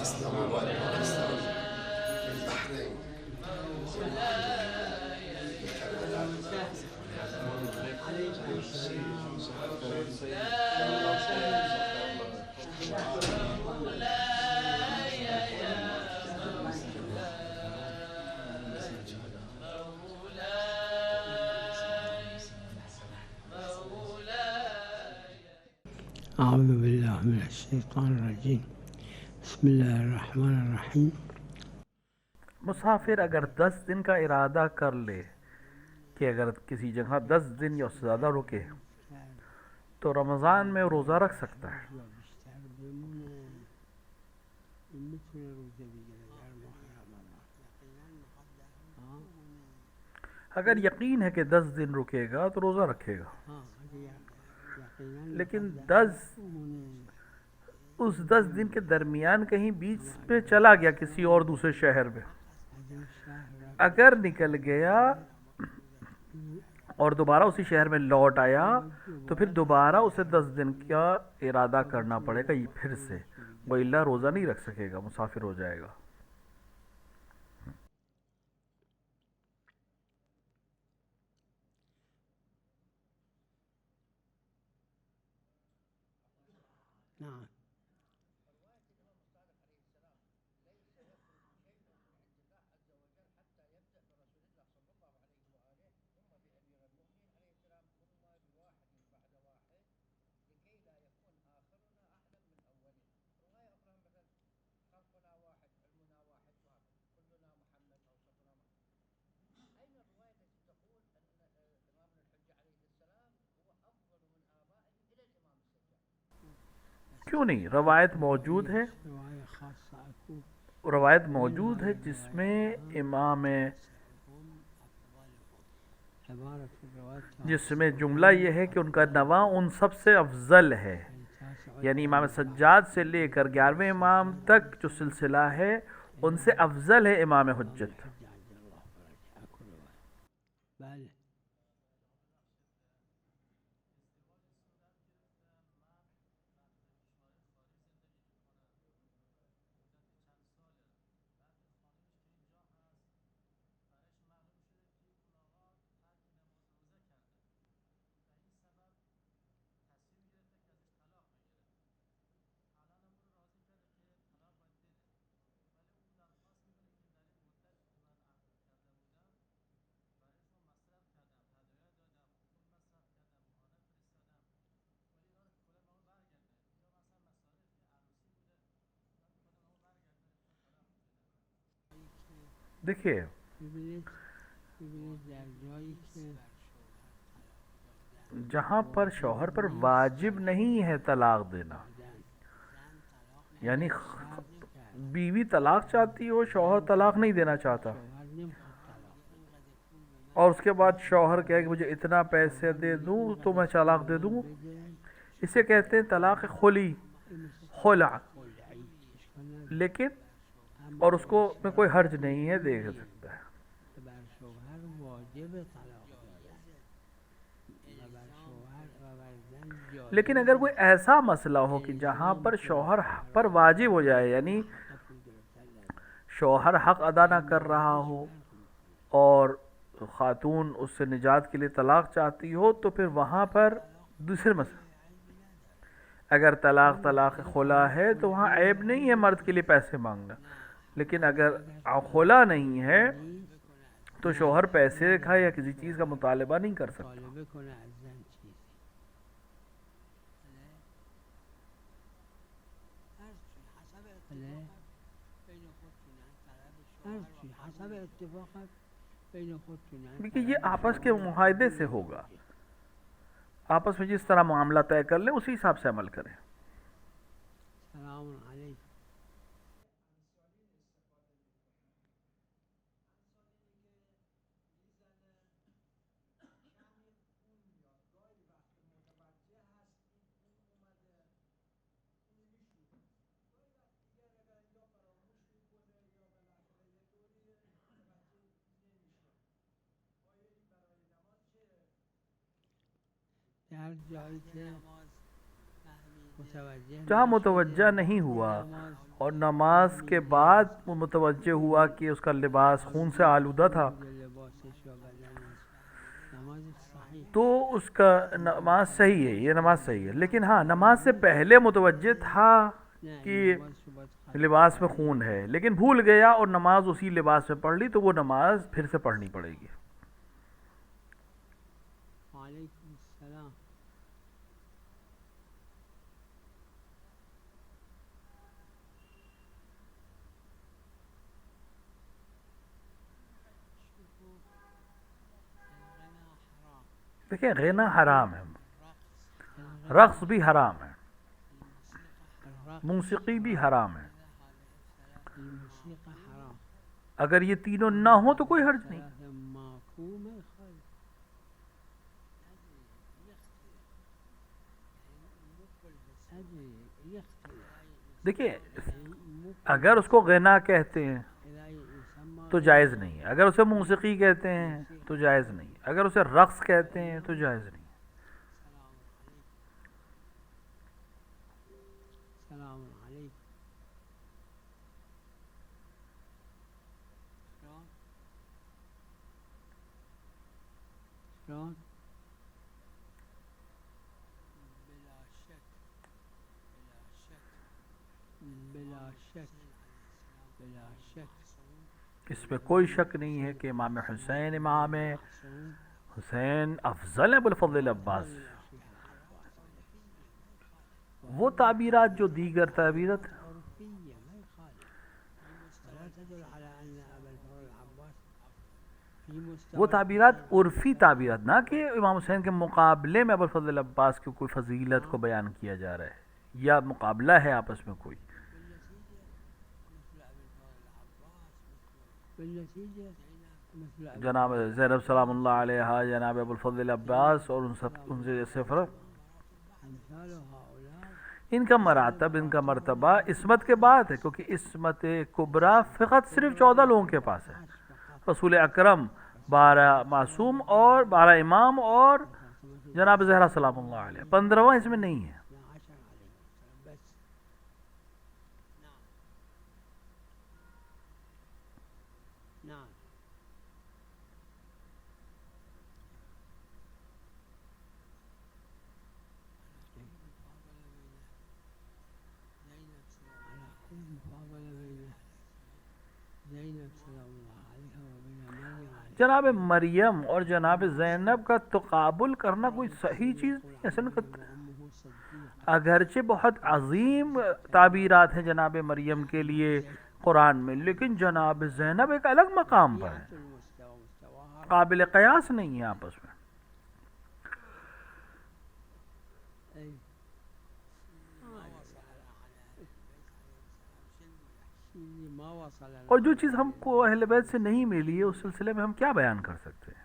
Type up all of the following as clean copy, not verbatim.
اسلام آباد پاکستان، بحرین، اعوذ باللہ من الشیطان الرجیم، بسم اللہ الرحمن الرحیم۔ مسافر اگر 10 دن کا ارادہ کر لے کہ اگر کسی جگہ 10 دن یا اس سے زیادہ رکے تو رمضان میں روزہ رکھ سکتا ہے۔ اگر یقین ہے کہ 10 دن رکے گا تو روزہ رکھے گا، لیکن اس 10 دن کے درمیان کہیں بیچ پہ چلا گیا کسی اور دوسرے شہر میں، اگر نکل گیا اور دوبارہ اسی شہر میں لوٹ آیا تو پھر دوبارہ اسے 10 دن کا ارادہ کرنا پڑے گا پھر سے، وإلا روزہ نہیں رکھ سکے گا، مسافر ہو جائے گا۔ کیوں نہیں، روایت موجود ہے جس میں امام، جس میں جملہ یہ ہے کہ ان کا نواں ان سب سے افضل ہے، یعنی امام سجاد سے لے کر 11ویں امام تک جو سلسلہ ہے ان سے افضل ہے امام حجت۔ دیکھیے جہاں پر شوہر پر واجب نہیں ہے طلاق دینا، یعنی بیوی طلاق چاہتی ہو، شوہر طلاق نہیں دینا چاہتا، اور اس کے بعد شوہر کہے کہ مجھے اتنا پیسے دے دوں تو میں طلاق دے دوں، اسے کہتے ہیں طلاق خلی، خلع، لیکن اور اس کو میں کوئی حرج نہیں ہے، دے سکتا ہے۔ لیکن اگر کوئی ایسا مسئلہ ہو کہ جہاں پر شوہر پر واجب ہو جائے، یعنی شوہر حق ادا نہ کر رہا ہو اور خاتون اس سے نجات کے لیے طلاق چاہتی ہو، تو پھر وہاں پر دوسرے مسئلہ، اگر طلاق خلا ہے تو وہاں عیب نہیں ہے مرد کے لیے پیسے مانگنا، لیکن اگر خلا نہیں ہے تو شوہر پیسے کا یا کسی چیز کا مطالبہ نہیں کر سکتا۔ کیونکہ یہ آپس کے معاہدے سے ہوگا، آپس میں جس طرح معاملہ طے کر لیں اسی حساب سے عمل کریں۔ جہاں متوجہ نہیں ہوا اور نماز کے بعد وہ متوجہ ہوا کہ اس کا لباس خون سے آلودہ تھا تو اس کا نماز صحیح ہے، یہ نماز صحیح ہے. لیکن ہاں نماز سے پہلے متوجہ تھا کہ لباس میں خون ہے لیکن بھول گیا اور نماز اسی لباس میں پڑھ لی تو وہ نماز پھر سے پڑھنی پڑے گی. وعلیکم السلام. دیکھیں غنا حرام ہے، رقص بھی حرام ہے، موسیقی بھی حرام ہے. اگر یہ تینوں نہ ہوں تو کوئی حرج نہیں. دیکھیے اگر اس کو غنا کہتے ہیں تو جائز نہیں ہے، اگر اسے موسیقی کہتے ہیں تو جائز نہیں، اگر اسے رقص کہتے ہیں تو جائز نہیں. السلام علیکم. بلا شک اس میں کوئی شک نہیں ہے کہ امام حسین حسین افضل ہے ابوالفضل عباس. وہ تعبیرات جو دیگر تعبیرات وہ تعبیرات عرفی تعبیرات نہ کہ امام حسین کے مقابلے میں ابوالفضل عباس کی کوئی فضیلت کو بیان کیا جا رہا ہے یا مقابلہ ہے آپس میں کوئی. جناب زینب سلام اللہ علیہا، جناب ابوالفضل عباس اور ان سے جیسے فرق ان کا مراتب ان کا مرتبہ عصمت کے بعد ہے، کیونکہ عصمت کبریٰ فقط صرف 14 لوگوں کے پاس ہے. رسول اکرم 12 معصوم اور 12 امام اور جناب زہرا سلام اللہ علیہ، 15واں اس میں نہیں ہے. جناب مریم اور جناب زینب کا تقابل کرنا کوئی صحیح چیز نہیں، ایسا نہیں کرتے. اگرچہ بہت عظیم تعبیرات ہیں جناب مریم کے لیے قرآن میں، لیکن جناب زینب ایک الگ مقام پر ہے، قابل قیاس نہیں ہے آپس میں. اور جو چیز ہم کو اہل بیت سے نہیں ملی ہے اس سلسلے میں ہم کیا بیان کر سکتے ہیں؟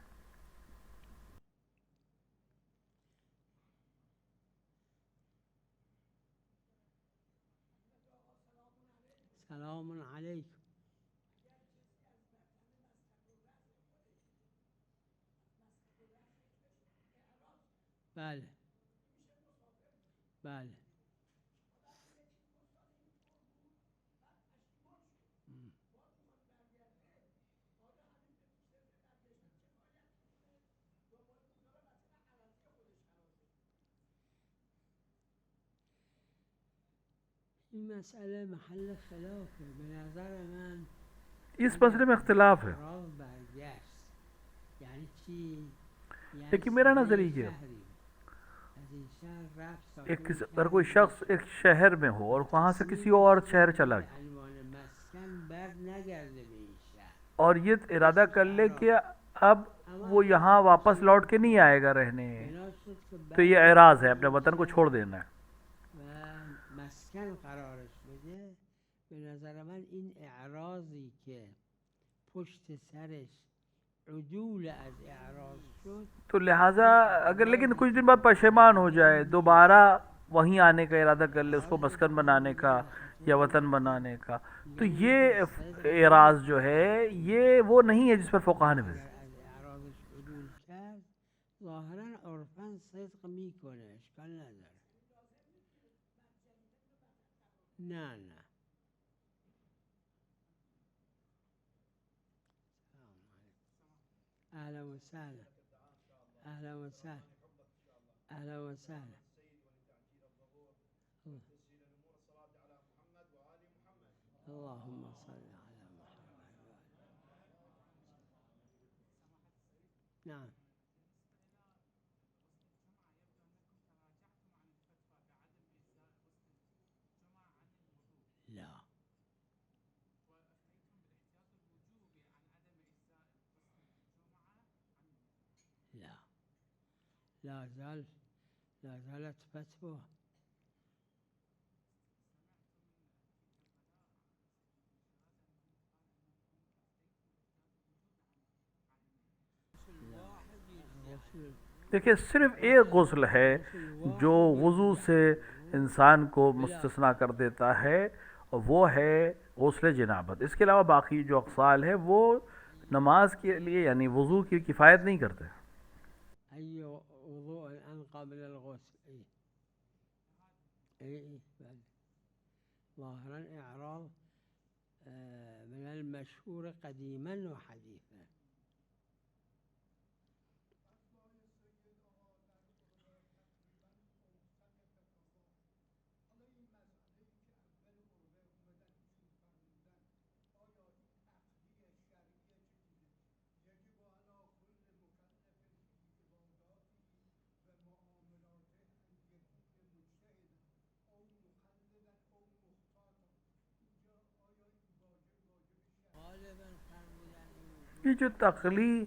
سلام علیکم. بله بله این مسئله محل خلافه به نظر من. اس مسئلے میں اختلاف ہے، اعراض برگشت یعنی چی؟ لیکن میرا نظریہ ہے اگر کوئی شخص ایک شہر میں ہو اور وہاں سے کسی اور شہر چلا گیا اور یہ ارادہ کر لے کہ اب وہ یہاں واپس لوٹ کے نہیں آئے گا رہنے، تو یہ اعراض ہے، اپنے وطن کو چھوڑ دینا ہے. مسکن قرارش بده به نظر من این اعراضی که پشت سرش عدول از اعراض شد تو لہٰذا اگر لیکن کچھ دن بعد پشیمان ہو جائے، دوبارہ وہیں آنے کا ارادہ کر لے، اس کو مسکن بنانے کا یا وطن بنانے کا، تو یہ اعراض جو ہے یہ وہ نہیں ہے جس پر فقہا نے از اعراضش عدول کرد ظاهرا عرفا صدق میکنه، اشکال نداره. نه نه. أهلا وسهلا. أهلا وسهلا. أهلا وسهلا. اللهم صل على محمد. نعم. لا لا، لا زالت فتوى. دیکھیے صرف ایک غسل ہے جو وضو سے انسان کو مستثنا کر دیتا ہے، اور وہ ہے غسل جنابت. اس کے علاوہ باقی جو اغسال ہے وہ نماز کے لیے یعنی وضو کی کفایت نہیں کرتے. أي وضوء أنقى من الغسل. إيه بل ظاهرا إعراض من المشهور قديما وحديثا. یہ جو تقلی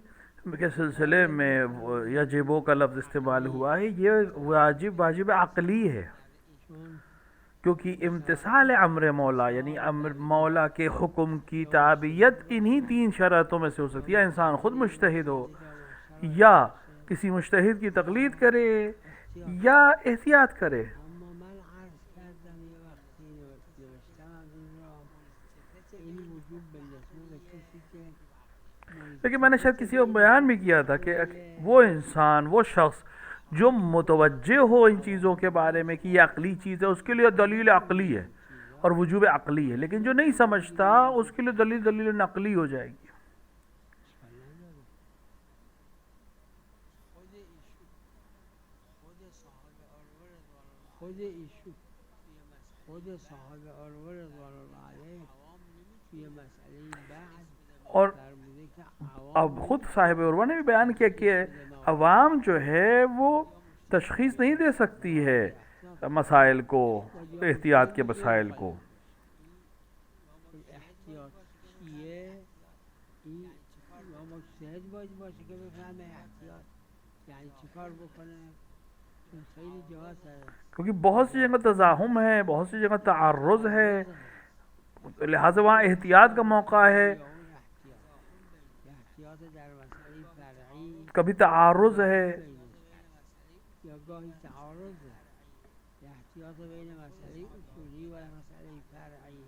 کے سلسلے میں یجبو کا لفظ استعمال ہوا ہے، یہ واجب عقلی ہے، کیونکہ امتثال امر مولا یعنی امر مولا کے حکم کی تابعیت انہی 3 شرطوں میں سے ہو سکتی ہے. انسان خود مجتہد ہو، یا کسی مجتہد کی تقلید کرے، یا احتیاط کرے. أما من عرض کردم یه وقتی نوشتم از این را این وجود بالنسبه به کسی که لیکن میں نے شاید کسی کو بیان بھی کیا تھا کہ وہ انسان، وہ شخص جو متوجہ ہو ان چیزوں کے بارے میں کہ یہ عقلی چیز ہے، اس کے لیے دلیل عقلی ہے اور وجوب عقلی ہے، لیکن جو نہیں سمجھتا اس کے لیے دلیل نقلی ہو جائے گی. خود صحابه عروه رضوان الله علیه توی مسئله بعد اور فرموده که اب خود صاحب عروہ نے بھی بیان کیا کہ عوام جو ہے وہ تشخیص نہیں دے سکتی ہے مسائل کو، احتیاط کے مسائل کو. احتیاط چیه این یا مجتهد باشه که بفهمه احتیاط یعنی چیکار بکنه. خیلی جهات هست کیونکہ بہت سی جگہ تزاحم ہے، بہت سی جگہ تعرض ہے، لہٰذا وہاں احتیاط کا موقع ہے. احتیاط در مسئله فرعی کبھی تعارض ہے، یا گاهی تعارض احتیاط بین مسئله اصولی و مسئله فرعی.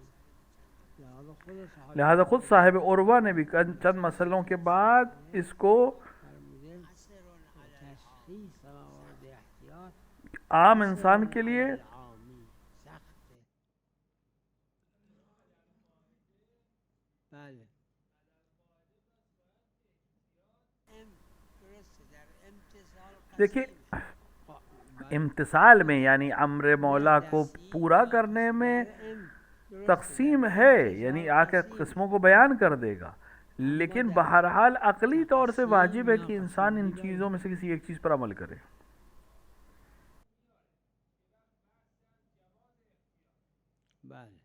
لہذا خود صاحب عروہ نے بھی چند مسئلوں کے بعد اس کو فرموده تشخیص موارد احتیاط عام انسان کے لیے عامی سخته. بله دیکھیے امتثال میں یعنی امر مولا کو پورا کرنے میں تقسیم ہے، یعنی آ کے قسموں کو بیان کر دے گا، لیکن بہرحال عقلی طور سے واجب ہے کہ انسان ان چیزوں میں سے کسی ایک چیز پر عمل کرے. بله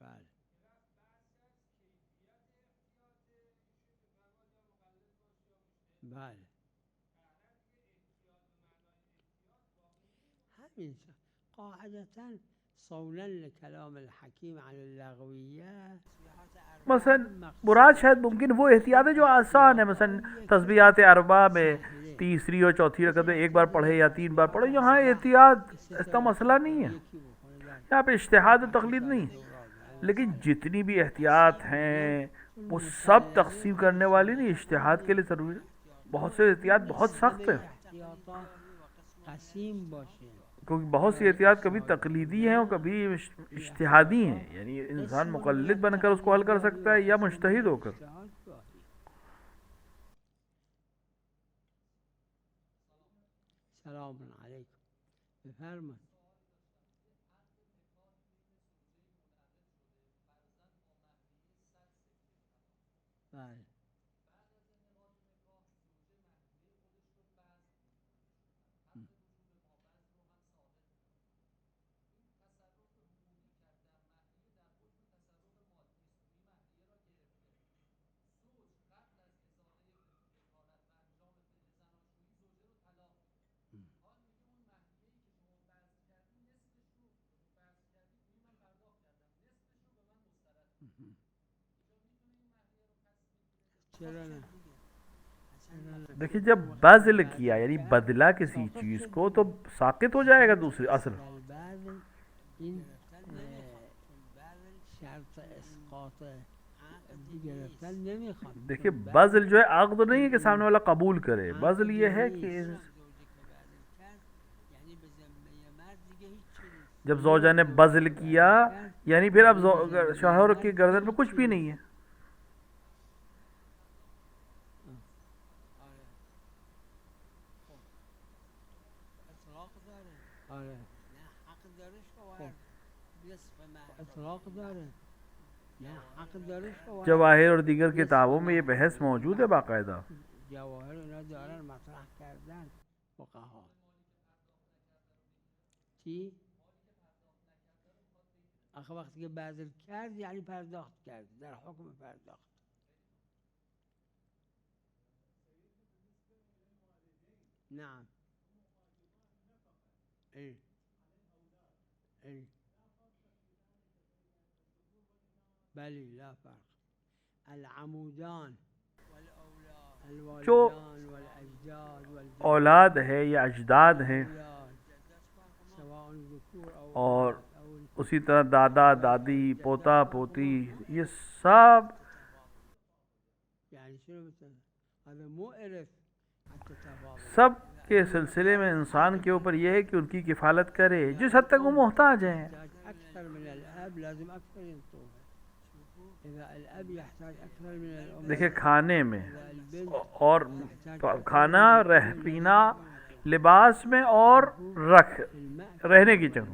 بله بله همین قاعدتا صولا لكلام الحكيم عن اللغويات. مثلا مراد شاید ممکن وہ احتیاط ہے جو آسان ہے، مثلا تسبیحات اربع میں تیسری اور چوتھی رکعت میں ایک بار پڑھے یا 3 بار پڑھے. یہاں احتیاط اس کا مسئلہ نہیں ہے، یہاں پہ اجتہاد و تقلید نہیں ہے. لیکن جتنی بھی احتیاط ہیں وہ سب تقسیم کرنے والی نہیں، اجتہاد کے لیے ضروری ہے. بہت سے احتیاط بہت سخت ہے. احتیاطات قسیم باشه کیونکہ بہت سی احتیاط کبھی تقلیدی ہیں اور کبھی اجتہادی ہیں، یعنی انسان مقلد بن کر اس کو حل کر سکتا ہے یا مجتہد ہو کر. سلام علیکم. بفرمایید. بله. چرا نه؟ دیکھیے جب بذل کیا یعنی بدلا کسی چیز کو تو ساقط ہو جائے گا دوسری اصل. البذل این شرط اسقاط گرفتن نمیخواد. دیکھیے بذل جو ہے عقد نہیں ہے کہ سامنے والا قبول کرے، بذل یہ ہے کہ جب زوجہ نے بذل کیا یعنی پھر اب شوہر کی گردن میں کچھ بھی نہیں ہے. جواہر اور دیگر کتابوں میں یہ بحث موجود ہے باقاعدہ. جواهر اینا دارن مطرح کردن فقها. چی؟ آخه وقتی که بذل کرد یعنی پرداخت کرد، در حکم پرداخت. نعم. ای ای بلی لا فرق. العمودان جو الوالدان والاجداد والجدات اولاد ہے یا اجداد ہیں سواء ذکور او اور اسی طرح دادا دادی پوتا پوتی یہ سب یعنی شنو مثلا هذا مو ارث التفاضل. سب کے سلسلے میں انسان کے اوپر یہ ہے کہ ان کی کفالت کرے جس حد تک وہ محتاج ہیں. اکثر من الاب لازم اکثر ينطوه. اذا الاب يحتاج اكثر من الام. دیکھیں کھانے میں اور کھانا پینا لباس میں اور رہنے کی جگہ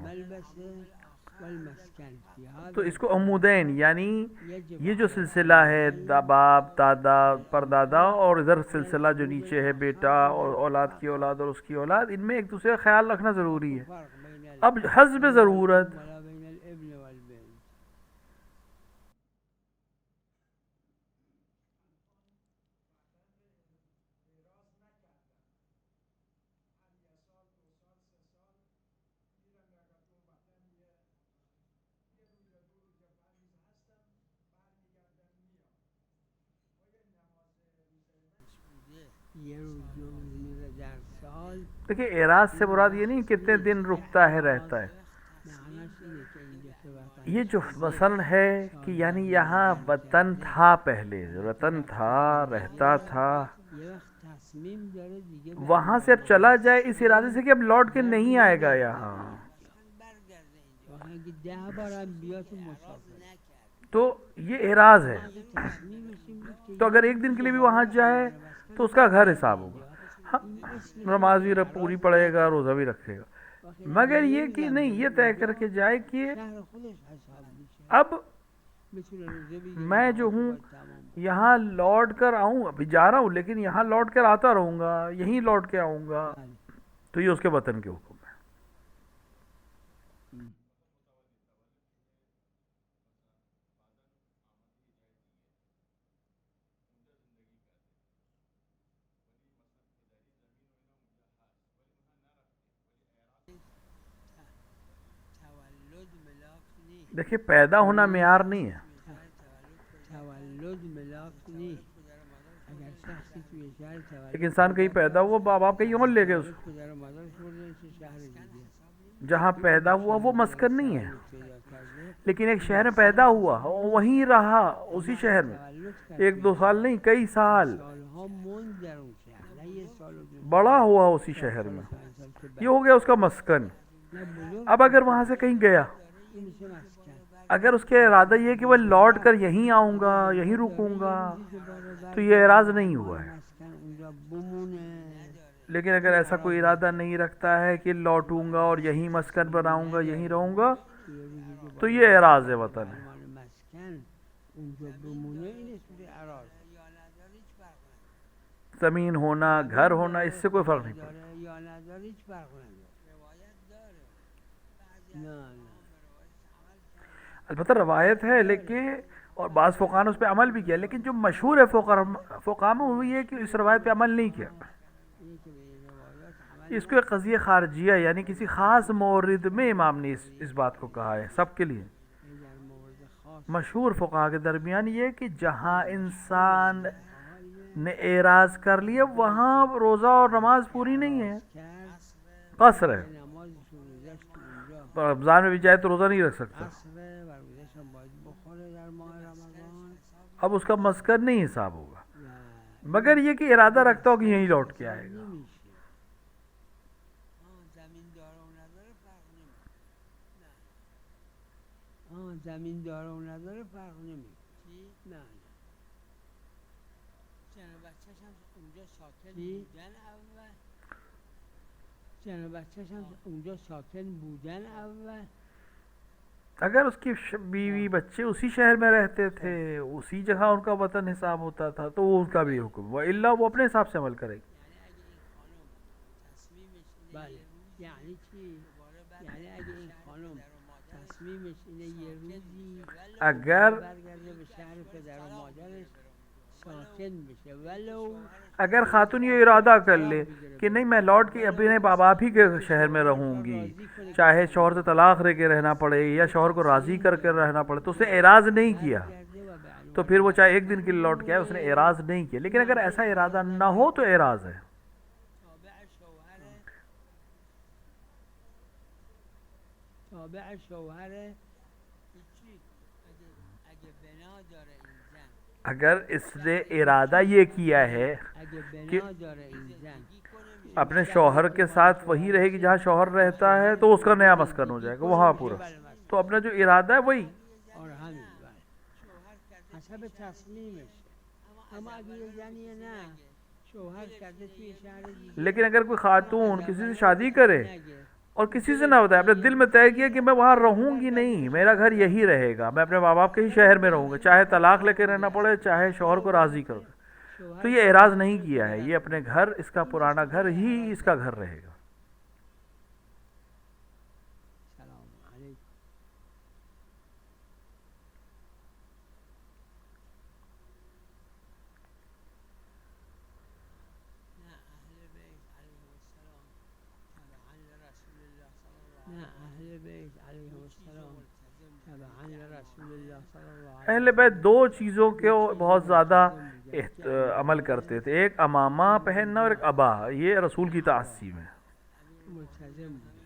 تو اس کو عمودین یعنی یہ جو سلسلہ ہے باپ دادا پردادا اور ادھر سلسلہ جو نیچے ہے بیٹا اور اولاد کی اولاد اور اس کی اولاد، ان میں ایک دوسرے کا خیال رکھنا ضروری ہے. اب حسب ضرورت دیکھیں اعراض سے مراد یہ نہیں کتنے دن رکتا ہے رہتا ہے. یہ جو مثلا ہے کہ یعنی یہاں وطن تھا، پہلے وطن تھا رہتا تھا، وہاں سے اب چلا جائے اس ارادے سے کہ اب لوٹ کے نہیں آئے گا یہاں، تو یہ اعراض ہے. تو اگر ایک دن کے لیے بھی وہاں جائے تو اس کا گھر حساب ہوگا، نماز بھی پوری پڑھے گا، روزہ بھی رکھے گا، مگر یہ کہ نہیں یہ طے کر کے جائے کہ اب میں جو ہوں یہاں لوٹ کر آؤں، ابھی جا رہا ہوں لیکن یہاں لوٹ کر آتا رہوں گا، یہیں لوٹ کے آؤں گا، تو یہ اس کے وطن کے حکم ہے. دیکھیے پیدا ہونا معیار نہیں ہے. ایک انسان کہیں پیدا ہوا، باپ آپ کہیں اور لے گئے اس کو، جہاں پیدا ہوا وہ مسکن نہیں ہے، لیکن ایک شہر میں پیدا ہوا وہیں رہا اسی شہر میں 1-2 سال نہیں کئی سال بڑا ہوا اسی شہر میں، یہ ہو گیا اس کا مسکن. بزرگ اب اگر وہاں سے کہیں گیا، این میشه مسکن. اگر اس کے ارادہ یہ کہ وہ لوٹ کر یہیں آؤں گا، یہیں رکوں گا، تو یہ اعراض نہیں ہوا ہے. مسکن اونجا بمونه. لیکن اگر ایسا کوئی ارادہ نہیں رکھتا ہے کہ لوٹوں گا اور یہیں مسکن بناؤں گا، یہیں رہوں گا، تو یہ اعراض وطن ہے. مسکن اونجا بمونه این اسمش اعراض. زمین ہونا، گھر ہونا، اس سے کوئی فرق نہیں پڑتا. داره یا نداره هیچ فرق نداره. نه نه. البتہ روایت ہے لیکن، اور بعض فقہاء نے اس پہ عمل بھی کیا، لیکن جو مشہور ہے فقہاء میں وہ یہ کہ اس روایت پہ عمل نہیں کیا. اینی که به این روایات عمل اس کو ایک قضیہ خارجیہ، یعنی کسی خاص مورد میں امام نے اس بات کو کہا ہے، سب کے لیے. این در مورد خاص مشہور فقہاء کے درمیان یہ کہ جہاں انسان نے اعراض کر لیا وہاں روزہ اور نماز پوری نہیں ہے، کرد قصر ہے. نماز روزش تو اونجا تو رمضان میں بھی چاہے تو روزہ نہیں رکھ سکتا. قصره و روزش هم باید بخوره در ماه رمضان. اب اس کا مسکن نہیں حساب ہوگا، و مگر یہ کہ ارادہ رکھتا ہو کہ یہیں لوٹ کے آئے گا. نمیشه. زمین داره و نداره فرق نمیکنه. نه نه. زن و بچه‌ش هم اونجا ساکن بودن اول. زن و بچه‌ش هم اونجا ساکن بودن اول. اگر اس کی بیوی بچے اسی شہر میں رہتے تھے، اسی جگہ ان کا وطن حساب ہوتا تھا، تو وہ اس کا بھی حکم، وَإِلَّا وہ اپنے حساب سے عمل کرے گی. بله. یعنی چی؟ یعنی اگه این خانم تصمیمش اینه یه روزی اگر برگرده به شهر پدر و مادرش ساکن بشه، ولو اگر خاتون یہ ارادہ کر لے کہ نہیں میں لوٹ کے اپنے ماں باپ ہی کے شہر میں رہوں گی، چاہے شوہر سے طلاق لے کے رہنا پڑے یا شوہر کو راضی کر کے رہنا پڑے، تو اس نے اعراض نہیں کیا، برگرده و به عنوان تو پھر وہ چاہے ایک دن کے لیے لوٹ کے آئے، اس نے اعراض نہیں کیا. لیکن اگر ایسا ارادہ نہ ہو تو اعراض ہے. تابع شوهر اگه بنا داره این زن، اگر اس نے ارادہ یہ کیا ہے اگه کہ بنا داره این زن اپنے شوہر کے ساتھ وہی رہے گی جہاں شوہر رہتا ہے، تو اس کا نیا مسکن ہو جائے گا وہاں پورا. تو اپنا جو ارادہ ہے وہی. اور همین بله حسب تصمیمش. اما اگه یه زنیه نه شوهر کرده توی شهر دیگه لیکن اگر کوئی خاتون کسی سے شادی کرے نگه اور کسی سے نہ بتائے، اپنے دل میں طے کیا کہ میں وہاں رہوں گی نہیں، میرا گھر یہی رہے گا، میں اپنے ماں باپ کے ہی شہر میں رہوں گا، چاہے طلاق لے کے رہنا پڑے چاہے شوہر کو راضی کر کے، تو یہ اعراض نہیں کیا ہے، یہ اپنے گھر، اس کا پرانا گھر ہی اس کا گھر رہے گا. سلام علیکم. نه اهل بیت علیهم السلام تبعا لرسول الله صلی الله علیه اہل بیت دو چیزوں کے بہت زیادہ عمل کرتے تھے، ایک امامہ پہننا اور ایک ابا، یہ رسول کی تعصیب ہے. ملتزم بود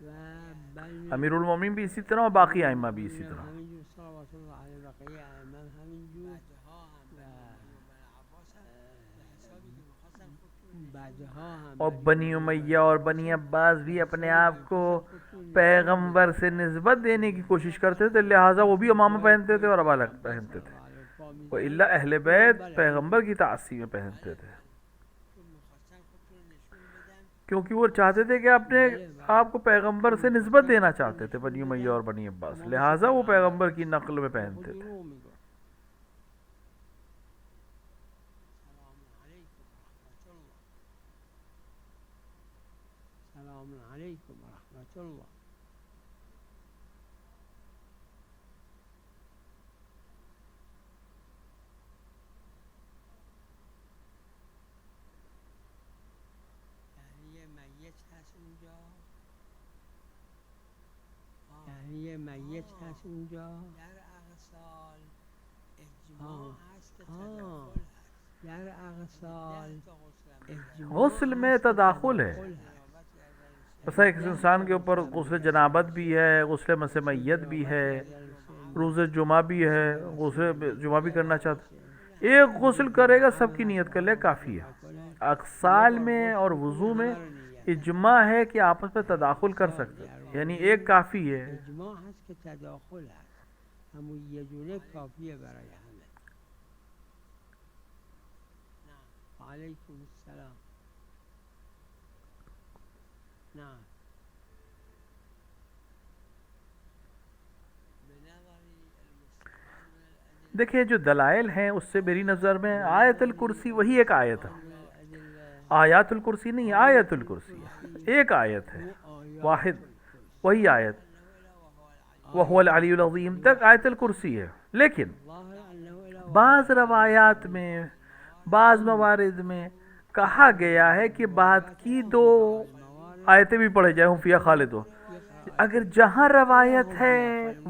و بین امیر المومنین بھی اسی طرح اور باقی ائمہ بھی اسی طرح. همینجور صلوات الله علیه بقیه ائمه همینجور و بعدها هم اور بنی امیہ اور بنی عباس بھی اپنے آپ کو پیغمبر سے نسبت دینے کی کوشش کرتے تھے، لہٰذا وہ بھی امامہ پہنتے تھے اور ابا پہنتے تھے. وَإِلَّا اہل بیت پیغمبر کی تعصیب میں پہنتے تھے، کیونکہ وہ چاہتے تھے کہ اپنے آپ کو پیغمبر سے نسبت دینا چاہتے تھے، بنی امیہ اور بنی عباس، لہٰذا وہ پیغمبر کی نقل میں پہنتے تھے. سلام علیکم و رحمت الله. یعنی یه میت هست اونجا در اغسال اجماع هست در اغسال غسل میں تداخل ہے، بس ایک انسان کے اوپر غسل جنابت بھی ہے، غسل مس میت بھی ہے، روز جمعہ بھی ہے، غسل جمعہ بھی کرنا چاہتا، ایک غسل کرے گا، سب کی نیت کر لے کافی ہے. اغسال میں اور وضو میں اجماع ہے کہ آپس میں تداخل کر سکتے ہیں، یعنی ایک کافی ہے. اجماع هست که تداخل هست، همون یه دونه کافیه برای همه. علیکم السلام. نعم. دیکھیں جو دلائل ہیں اس سے میری نظر میں آیت الکرسی وہی ایک آیت ہے، آیات الکرسی نہیں، آیت الکرسی ہے، ایک آیت ہے واحد، وہی آیت وَهُوَ الْعَلِيُّ الْعَظِيمُ تک آیت الکرسی ہے. لیکن بعض روایات میں بعض موارد میں کہا گیا ہے کہ بعد کی 2 آیتیں بھی پڑھے جائیں، ہم فیہا خالدون. اگر جہاں روایت ہے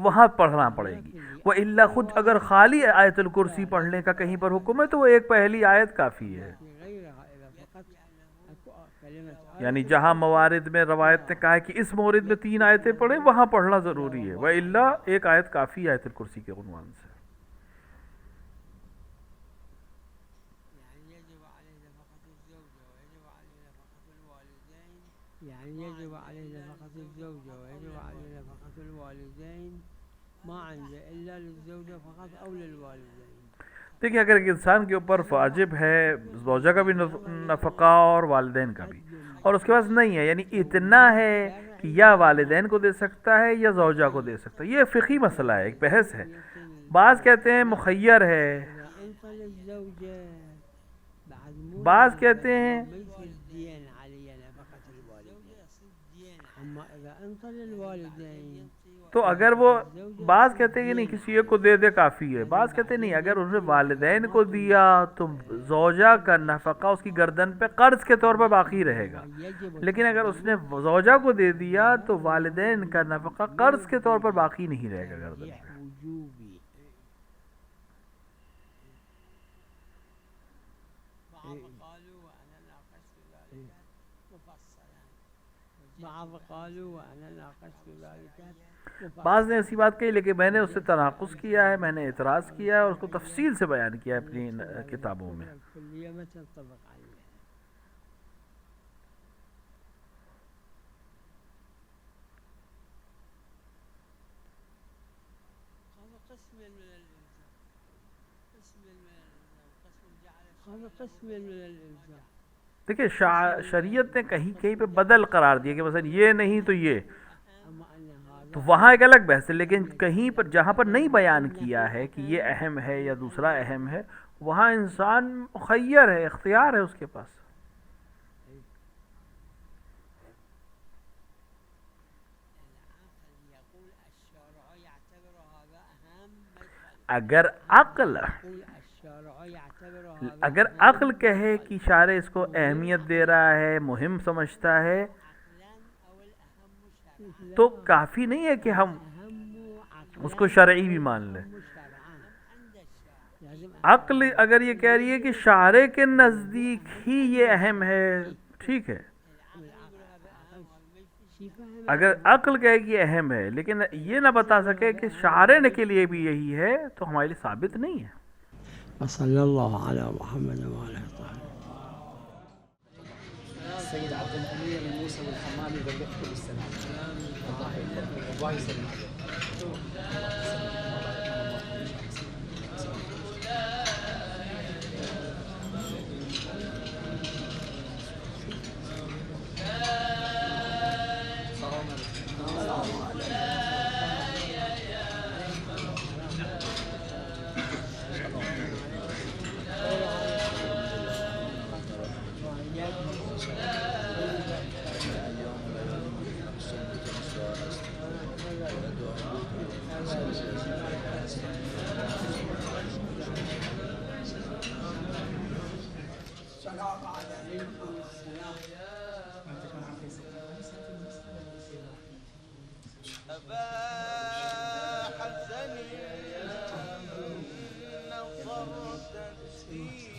وہاں پڑھنا پڑے گی، وَإِلَّا خود اگر خالی آیت الکرسی پڑھنے کا کہیں پر حکم ہے تو وہ ایک پہلی آیت کافی ہے. یعنی جہاں موارد میں روایت نے کہا ہے کہ اس مورد میں 3 آیتیں پڑھیں وہاں پڑھنا ضروری ہے، وَإِلَّا ایک آیت کافی ہے آیت الکرسی کے عنوان سے. يعني يجب عليه نفقة الزوجة ويجب عليه نفقة الوالدين ما عنده إلا للزوجة فقط أو للوالدين. دیکھیں اگر ایک انسان کے اوپر واجب ہے زوجہ کا بھی نفقہ اور والدین کا بھی، اور اس کے پاس نہیں ہے، یعنی اتنا ہے کہ یا والدین کو دے سکتا ہے یا زوجہ کو دے سکتا ہے، یہ فقہی مسئلہ ہے، ایک بحث ہے. بعض کہتے ہیں مخیر ہے، بعض کہتے ہیں تو اگر وہ بعض کہتے ہیں کہ نہیں کسی ایک کو دے دے کافی ہے، بعض کہتے ہیں نہیں اگر اس نے والدین کو دیا تو زوجہ کا نفقہ اس کی گردن پہ قرض کے طور پر باقی رہے گا، لیکن اگر اس نے زوجہ کو دے دیا تو والدین کا نفقہ قرض کے طور پر باقی نہیں رہے گا گردن پہ. بعض نے ایسی بات کہی لیکن میں نے اس سے تناقض کیا ہے، میں نے اعتراض کیا ہے اور اس کو تفصیل سے بیان کیا ہے اپنی کتابوں میں. دیکھیں شریعت نے کہیں کہیں پہ بدل قرار دیا کہ مثلا یہ نہیں تو یہ، تو وہاں ایک الگ بحث ہے، لیکن کہیں پر جہاں پر نہیں بیان کیا ہے کہ یہ اہم ہے یا دوسرا اہم ہے وہاں انسان مخیر ہے، اختیار ہے اس کے پاس. اگر عقل کہے کہ شارع اس کو اہمیت دے رہا ہے، مہم سمجھتا ہے، تو کافی نہیں ہے کہ ہم اس کو شرعی بھی مان لیں. عقل اگر یہ کہہ رہی ہے کہ شارع کے نزدیک ہی یہ اہم ہے، ٹھیک ہے. اگر عقل کہے کہ اہم ہے لیکن یہ نہ بتا سکے کہ شارع کے لیے بھی یہی ہے تو ہمارے لیے ثابت نہیں ہے. وصلی اللہ علی محمد وعلی السيد عبد الأمير موسى الحمامي بلغته بالسلام. الله يسلمك. حزني نظرت فيه